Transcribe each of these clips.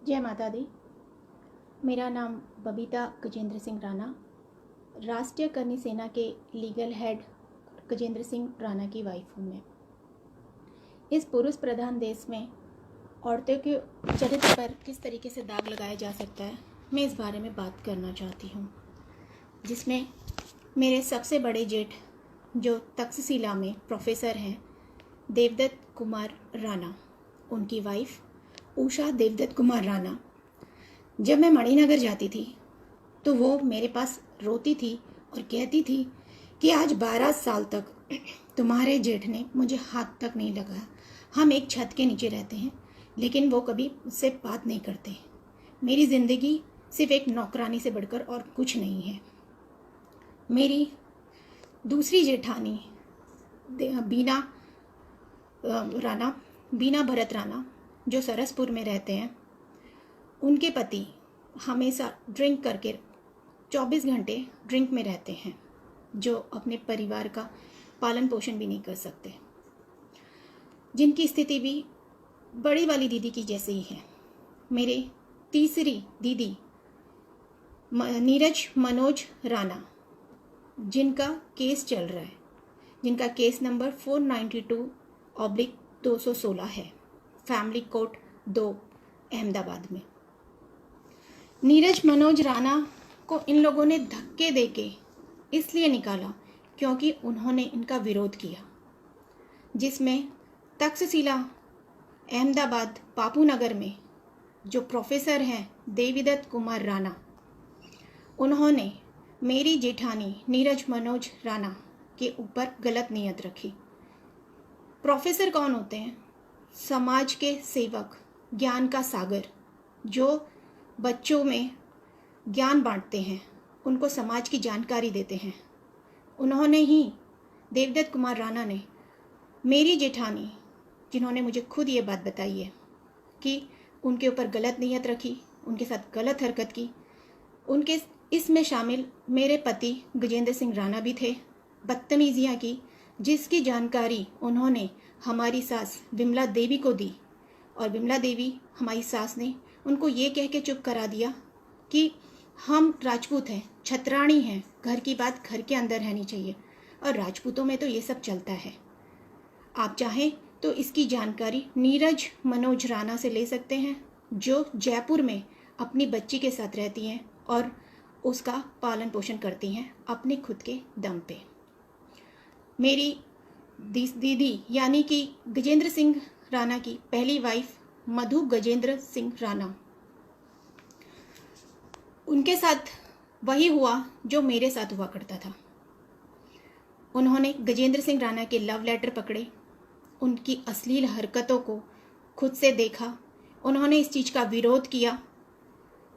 जय माता दी। मेरा नाम बबीता गजेंद्र सिंह राणा, राष्ट्रीय करनी सेना के लीगल हेड गजेंद्र सिंह राणा की वाइफ हूँ मैं। इस पुरुष प्रधान देश में औरतों के चरित्र पर किस तरीके से दाग लगाया जा सकता है, मैं इस बारे में बात करना चाहती हूँ, जिसमें मेरे सबसे बड़े जेठ जो तक्षशिला में प्रोफेसर हैं, देवदत्त कुमार राणा, उनकी वाइफ उषा देवदत्त कुमार राणा। जब मैं मणिनगर जाती थी तो वो मेरे पास रोती थी और कहती थी कि आज 12 साल तक तुम्हारे जेठ ने मुझे हाथ तक नहीं लगाया। हम एक छत के नीचे रहते हैं, लेकिन वो कभी मुझसे बात नहीं करते। मेरी ज़िंदगी सिर्फ एक नौकरानी से बढ़कर और कुछ नहीं है। मेरी दूसरी जेठानी बीना भरत राणा, जो सरसपुर में रहते हैं, उनके पति हमेशा ड्रिंक करके 24 घंटे ड्रिंक में रहते हैं, जो अपने परिवार का पालन पोषण भी नहीं कर सकते, जिनकी स्थिति भी बड़ी वाली दीदी की जैसे ही है। मेरे तीसरी दीदी नीरज मनोज राणा, जिनका केस चल रहा है, जिनका केस नंबर 492/216 है, फैमिली कोर्ट 2 अहमदाबाद में। नीरज मनोज राणा को इन लोगों ने धक्के देके इसलिए निकाला क्योंकि उन्होंने इनका विरोध किया, जिसमें तक्षशिला अहमदाबाद बापू नगर में जो प्रोफेसर हैं देवदत्त कुमार राणा, उन्होंने मेरी जेठानी नीरज मनोज राणा के ऊपर गलत नीयत रखी। प्रोफेसर कौन होते हैं? समाज के सेवक, ज्ञान का सागर, जो बच्चों में ज्ञान बांटते हैं, उनको समाज की जानकारी देते हैं। उन्होंने ही, देवदत्त कुमार राणा ने, मेरी जेठानी, जिन्होंने मुझे खुद ये बात बताई है कि उनके ऊपर गलत नीयत रखी, उनके साथ गलत हरकत की। उनके इसमें शामिल मेरे पति गजेंद्र सिंह राणा भी थे। बदतमीजियाँ की, जिसकी जानकारी उन्होंने हमारी सास विमला देवी को दी, और विमला देवी हमारी सास ने उनको ये कह के चुप करा दिया कि हम राजपूत हैं, छतरानी हैं, घर की बात घर के अंदर रहनी चाहिए, और राजपूतों में तो ये सब चलता है। आप चाहें तो इसकी जानकारी नीरज मनोज राणा से ले सकते हैं, जो जयपुर में अपनी बच्ची के साथ रहती हैं और उसका पालन पोषण करती हैं अपने खुद के दम पे। मेरी दीदी यानी कि गजेंद्र सिंह राणा की पहली वाइफ मधु गजेंद्र सिंह राणा, उनके साथ वही हुआ जो मेरे साथ हुआ करता था। उन्होंने गजेंद्र सिंह राणा के लव लेटर पकड़े, उनकी अश्लील हरकतों को खुद से देखा, उन्होंने इस चीज़ का विरोध किया।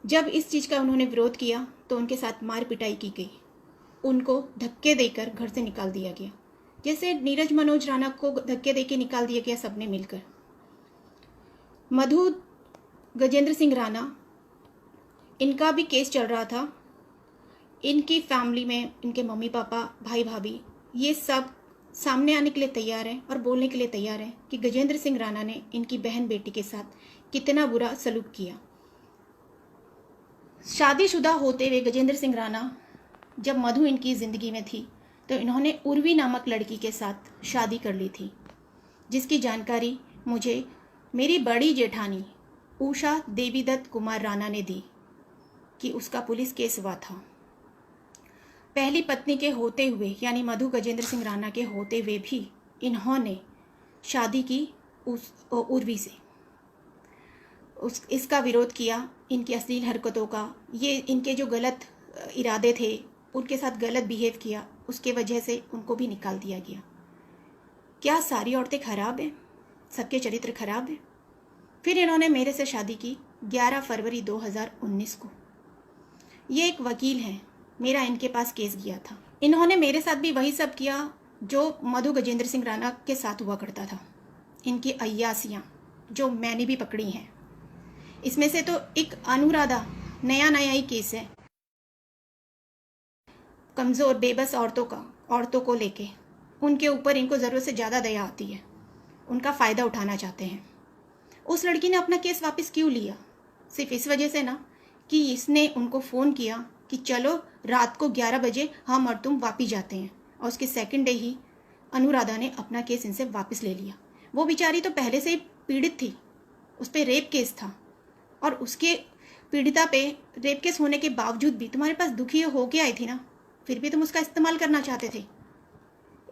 जब इस चीज़ का उन्होंने विरोध किया तो उनके साथ मार पिटाई की गई, उनको धक्के देकर घर से निकाल दिया गया, जैसे नीरज मनोज राणा को धक्के देके निकाल दिया गया सबने मिलकर। मधु गजेंद्र सिंह राणा, इनका भी केस चल रहा था। इनकी फैमिली में इनके मम्मी पापा, भाई भाभी, ये सब सामने आने के लिए तैयार हैं और बोलने के लिए तैयार हैं कि गजेंद्र सिंह राणा ने इनकी बहन बेटी के साथ कितना बुरा सलूक किया। शादीशुदा होते हुए गजेंद्र सिंह राणा, जब मधु इनकी ज़िंदगी में थी तो इन्होंने उर्वी नामक लड़की के साथ शादी कर ली थी, जिसकी जानकारी मुझे मेरी बड़ी जेठानी उषा देवीदत्त कुमार राणा ने दी कि उसका पुलिस केस हुआ था। पहली पत्नी के होते हुए, यानी मधु गजेंद्र सिंह राणा के होते हुए भी इन्होंने शादी की उस उर्वी से, इसका विरोध किया। इनकी अश्लील हरकतों का, ये इनके जो गलत इरादे थे, उनके साथ गलत बिहेव किया, उसके वजह से उनको भी निकाल दिया गया। क्या सारी औरतें खराब हैं? सबके चरित्र खराब है? फिर इन्होंने मेरे से शादी की 11 फरवरी 2019 को। ये एक वकील हैं, मेरा इनके पास केस गया था। इन्होंने मेरे साथ भी वही सब किया जो मधु गजेंद्र सिंह राणा के साथ हुआ करता था। इनकी अय्यासियाँ जो मैंने भी पकड़ी हैं, इसमें से तो एक अनुराधा नया ही केस है, कमज़ोर बेबस औरतों को लेके उनके ऊपर इनको ज़रूरत से ज़्यादा दया आती है, उनका फ़ायदा उठाना चाहते हैं। उस लड़की ने अपना केस वापस क्यों लिया? सिर्फ इस वजह से ना कि इसने उनको फ़ोन किया कि चलो रात को 11 बजे हम और तुम वापस जाते हैं, और उसके सेकंड डे ही अनुराधा ने अपना केस इनसे वापस ले लिया। वो बेचारी तो पहले से ही पीड़ित थी, उस पर रेप केस था, और उसके पीड़िता पे रेप केस होने के बावजूद भी तुम्हारे पास दुखी हो के आई थी ना, फिर भी तुम उसका इस्तेमाल करना चाहते थे।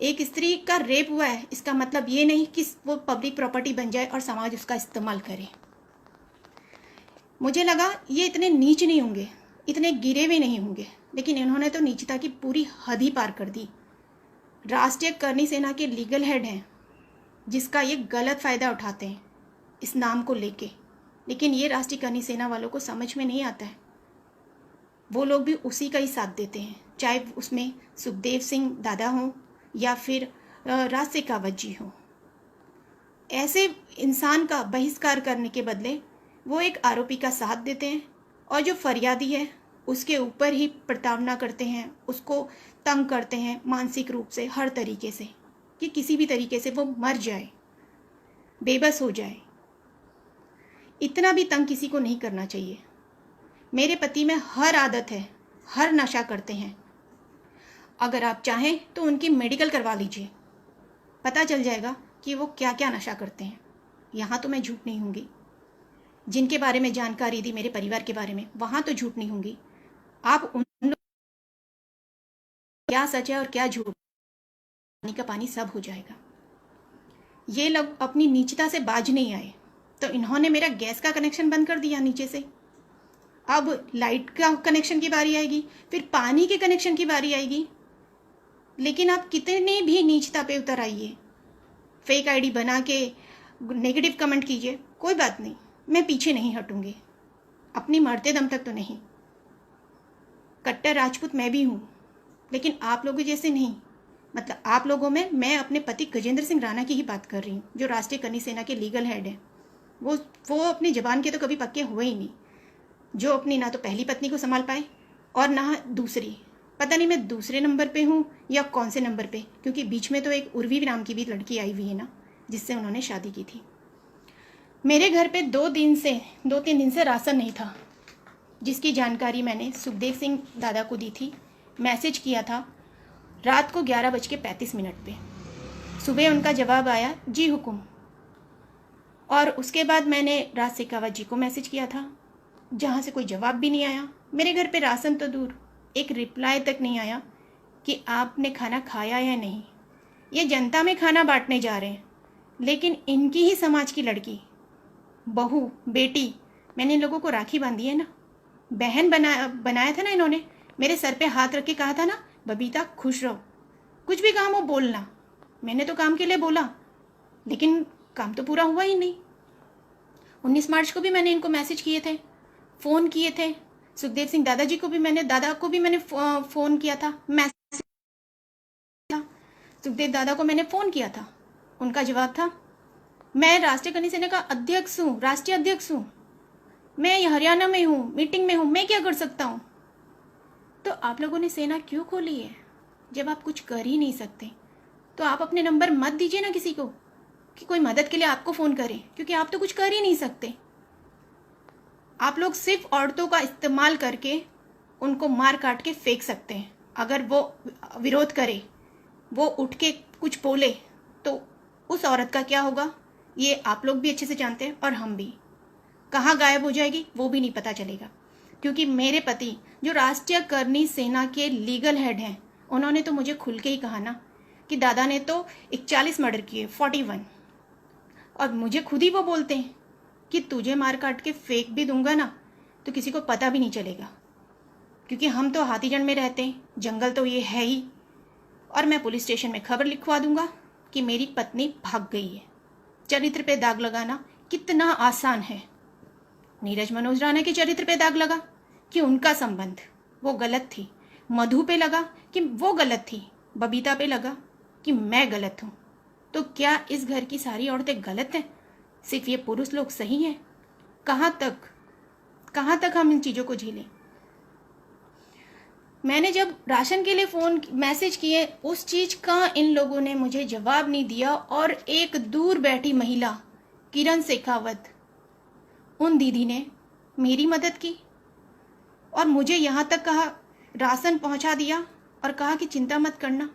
एक स्त्री का रेप हुआ है, इसका मतलब ये नहीं कि वो पब्लिक प्रॉपर्टी बन जाए और समाज उसका इस्तेमाल करे। मुझे लगा ये इतने नीच नहीं होंगे, इतने गिरे हुए नहीं होंगे, लेकिन इन्होंने तो नीचता की पूरी हद ही पार कर दी। राष्ट्रीय करनी सेना के लीगल हेड हैं, जिसका ये गलत फ़ायदा उठाते हैं इस नाम को लेके, लेकिन ये राष्ट्रीय करनी सेना वालों को समझ में नहीं आता है। वो लोग भी उसी का ही साथ देते हैं, चाहे उसमें सुखदेव सिंह दादा हों या फिर राज शेखावत जी हों। ऐसे इंसान का बहिष्कार करने के बदले वो एक आरोपी का साथ देते हैं, और जो फरियादी है उसके ऊपर ही प्रताड़ना करते हैं, उसको तंग करते हैं मानसिक रूप से, हर तरीके से, कि किसी भी तरीके से वो मर जाए, बेबस हो जाए। इतना भी तंग किसी को नहीं करना चाहिए। मेरे पति में हर आदत है, हर नशा करते हैं। अगर आप चाहें तो उनकी मेडिकल करवा लीजिए, पता चल जाएगा कि वो क्या क्या नशा करते हैं। यहाँ तो मैं झूठ नहीं होंगी, जिनके बारे में जानकारी दी मेरे परिवार के बारे में, वहाँ तो झूठ नहीं होंगी। आप उन लोग क्या सच है और क्या झूठ, पानी का पानी सब हो जाएगा। ये लोग अपनी नीचता से बाज नहीं आए, तो इन्होंने मेरा गैस का कनेक्शन बंद कर दिया नीचे से। अब लाइट का कनेक्शन की बारी आएगी, फिर पानी के कनेक्शन की बारी आएगी। लेकिन आप कितने भी नीचता पे उतर आइए, फेक आईडी बना के नेगेटिव कमेंट कीजिए, कोई बात नहीं, मैं पीछे नहीं हटूंगी, अपनी मरते दम तक तो नहीं। कट्टर राजपूत मैं भी हूँ, लेकिन आप लोगों जैसे नहीं। मतलब आप लोगों में मैं अपने पति गजेंद्र सिंह राणा की ही बात कर रही हूँ, जो राष्ट्रीय करनी सेना के लीगल हेड हैं। वो अपनी जबान के तो कभी पक्के हुए ही नहीं, जो अपनी ना तो पहली पत्नी को संभाल पाए और ना दूसरी। पता नहीं मैं दूसरे नंबर पे हूँ या कौन से नंबर पे, क्योंकि बीच में तो एक उर्वी नाम की भी लड़की आई हुई है ना, जिससे उन्होंने शादी की थी। मेरे घर पे 2-3 दिन से राशन नहीं था, जिसकी जानकारी मैंने सुखदेव सिंह दादा को दी थी। मैसेज किया था रात को 11:35 पे। सुबह उनका जवाब आया जी हुकुम, और उसके बाद मैंने राज शेखावत जी को मैसेज किया था, जहाँ से कोई जवाब भी नहीं आया। मेरे घर पे राशन तो दूर, एक रिप्लाई तक नहीं आया कि आपने खाना खाया या नहीं। ये जनता में खाना बांटने जा रहे हैं, लेकिन इनकी ही समाज की लड़की, बहू, बेटी, मैंने इन लोगों को राखी बांधी है ना, बहन बनाया था ना इन्होंने। मेरे सर पे हाथ रख के कहा था ना, बबीता खुश रहो, कुछ भी काम हो बोलना। मैंने तो काम के लिए बोला, लेकिन काम तो पूरा हुआ ही नहीं। 19 मार्च को भी मैंने इनको मैसेज किए थे, फ़ोन किए थे। सुखदेव सिंह दादा को भी मैंने फ़ोन किया था, मैसेज था। सुखदेव दादा को मैंने फ़ोन किया था, उनका जवाब था मैं राष्ट्रीय करनी सेना का अध्यक्ष हूँ, राष्ट्रीय अध्यक्ष हूँ, मैं हरियाणा में हूँ, मीटिंग में हूँ, मैं क्या कर सकता हूँ। तो आप लोगों ने सेना क्यों खोली है? जब आप कुछ कर ही नहीं सकते तो आप अपने नंबर मत दीजिए ना किसी को कि कोई मदद के लिए आपको फ़ोन करे, क्योंकि आप तो कुछ कर ही नहीं सकते। आप लोग सिर्फ औरतों का इस्तेमाल करके उनको मार काट के फेंक सकते हैं। अगर वो विरोध करे, वो उठ के कुछ बोले, तो उस औरत का क्या होगा ये आप लोग भी अच्छे से जानते हैं, और हम भी। कहाँ गायब हो जाएगी वो भी नहीं पता चलेगा, क्योंकि मेरे पति जो राष्ट्रीय करनी सेना के लीगल हेड हैं, उन्होंने तो मुझे खुल के ही कहा ना कि दादा ने तो 41 मर्डर किए, 41, और मुझे खुद ही वो बोलते हैं कि तुझे मार काट के फेंक भी दूंगा ना तो किसी को पता भी नहीं चलेगा, क्योंकि हम तो हाथीजन में रहते हैं, जंगल तो ये है ही। और मैं पुलिस स्टेशन में खबर लिखवा दूंगा कि मेरी पत्नी भाग गई है। चरित्र पे दाग लगाना कितना आसान है। नीरज मनोज राणा के चरित्र पे दाग लगा कि उनका संबंध वो गलत थी, मधु पे लगा कि वो गलत थी, बबीता पे लगा कि मैं गलत हूँ। तो क्या इस घर की सारी औरतें गलत हैं? सिर्फ ये पुरुष लोग सही हैं? कहाँ तक हम इन चीज़ों को झेलें? मैंने जब राशन के लिए मैसेज किए, उस चीज़ का इन लोगों ने मुझे जवाब नहीं दिया। और एक दूर बैठी महिला किरण शेखावत, उन दीदी ने मेरी मदद की और मुझे यहाँ तक कहा, राशन पहुँचा दिया और कहा कि चिंता मत करना।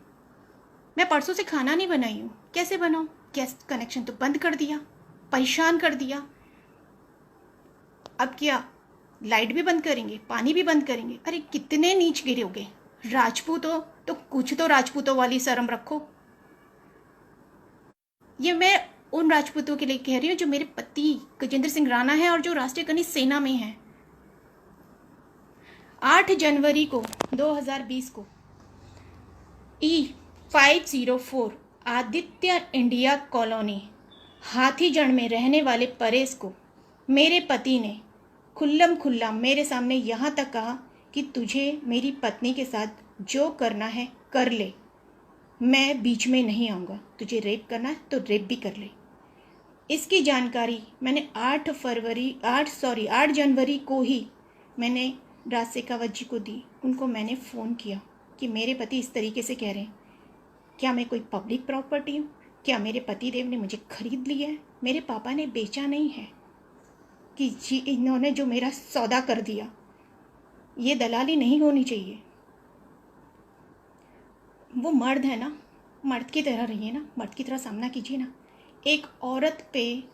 मैं परसों से खाना नहीं बनाई हूँ, कैसे बनाऊँ? गैस कनेक्शन तो बंद कर दिया, परेशान कर दिया। अब क्या लाइट भी बंद करेंगे, पानी भी बंद करेंगे? अरे कितने नीच गिरोगे। राजपूत हो तो कुछ तो राजपूतों वाली शर्म रखो। ये मैं उन राजपूतों के लिए कह रही हूँ जो मेरे पति गजेंद्र सिंह राणा है और जो राष्ट्रीय खनिज सेना में है। 8 जनवरी को 2020 को E504 आदित्य इंडिया कॉलोनी हाथीजड़ में रहने वाले परेश को मेरे पति ने खुल्लम खुल्ला मेरे सामने यहाँ तक कहा कि तुझे मेरी पत्नी के साथ जो करना है कर ले, मैं बीच में नहीं आऊँगा। तुझे रेप करना है तो रेप भी कर ले। इसकी जानकारी मैंने 8 जनवरी को ही मैंने राज शेखावत जी को दी। उनको मैंने फ़ोन किया कि मेरे पति इस तरीके से कह रहे हैं, क्या मैं कोई पब्लिक प्रॉपर्टी हूँ? क्या मेरे पति देव ने मुझे खरीद लिया है? मेरे पापा ने बेचा नहीं है कि जी इन्होंने जो मेरा सौदा कर दिया, ये दलाली नहीं होनी चाहिए। वो मर्द है ना, मर्द की तरह रहिए ना, मर्द की तरह सामना कीजिए ना। एक औरत पे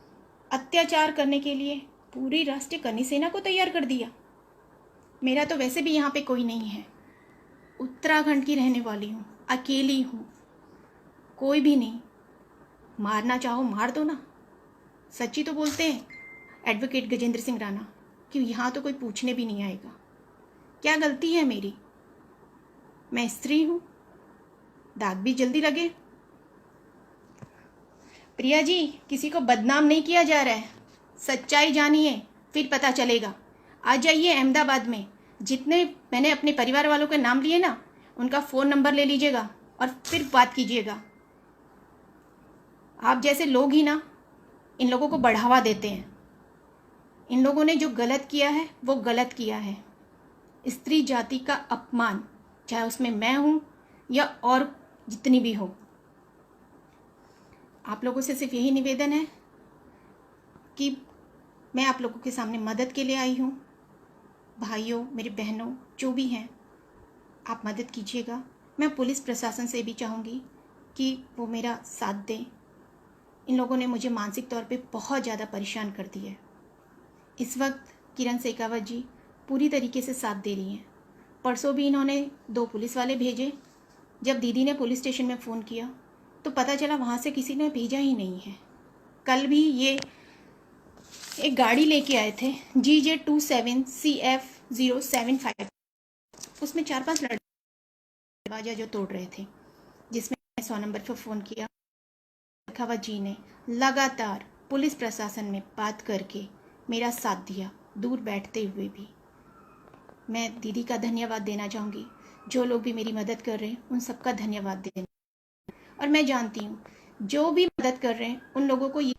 अत्याचार करने के लिए पूरी राष्ट्रीय खनिज सेना को तैयार कर दिया। मेरा तो वैसे भी यहाँ पे कोई नहीं है, उत्तराखंड की रहने वाली हूँ, अकेली हूँ, कोई भी नहीं। मारना चाहो मार दो ना। सच्ची तो बोलते हैं एडवोकेट गजेंद्र सिंह राणा कि यहाँ तो कोई पूछने भी नहीं आएगा। क्या गलती है मेरी? मैं स्त्री हूँ, दाग भी जल्दी लगे। प्रिया जी, किसी को बदनाम नहीं किया जा रहा है, सच्चाई जानिए फिर पता चलेगा। आ जाइए अहमदाबाद में, जितने मैंने अपने परिवार वालों के नाम लिए ना, उनका फ़ोन नंबर ले लीजिएगा और फिर बात कीजिएगा। आप जैसे लोग ही ना इन लोगों को बढ़ावा देते हैं। इन लोगों ने जो गलत किया है वो गलत किया है। स्त्री जाति का अपमान, चाहे उसमें मैं हूँ या और जितनी भी हो। आप लोगों से सिर्फ यही निवेदन है कि मैं आप लोगों के सामने मदद के लिए आई हूँ। भाइयों, मेरी बहनों, जो भी हैं, आप मदद कीजिएगा। मैं पुलिस प्रशासन से भी चाहूँगी कि वो मेरा साथ दें। इन लोगों ने मुझे मानसिक तौर पे बहुत ज़्यादा परेशान कर दिया है। इस वक्त किरण शेखावत जी पूरी तरीके से साथ दे रही हैं। परसों भी इन्होंने 2 पुलिस वाले भेजे। जब दीदी ने पुलिस स्टेशन में फ़ोन किया तो पता चला वहाँ से किसी ने भेजा ही नहीं है। कल भी ये एक गाड़ी लेके आए थे GJ27CF075, उसमें 4-5 लड़के दरवाजा जो तोड़ रहे थे, जिसमें 100 नंबर पर फ़ोन किया। शेखावत जी ने लगातार पुलिस प्रशासन में बात करके मेरा साथ दिया, दूर बैठते हुए भी। मैं दीदी का धन्यवाद देना चाहूँगी। जो लोग भी मेरी मदद कर रहे हैं उन सबका धन्यवाद देना। और मैं जानती हूँ जो भी मदद कर रहे हैं उन लोगों को ये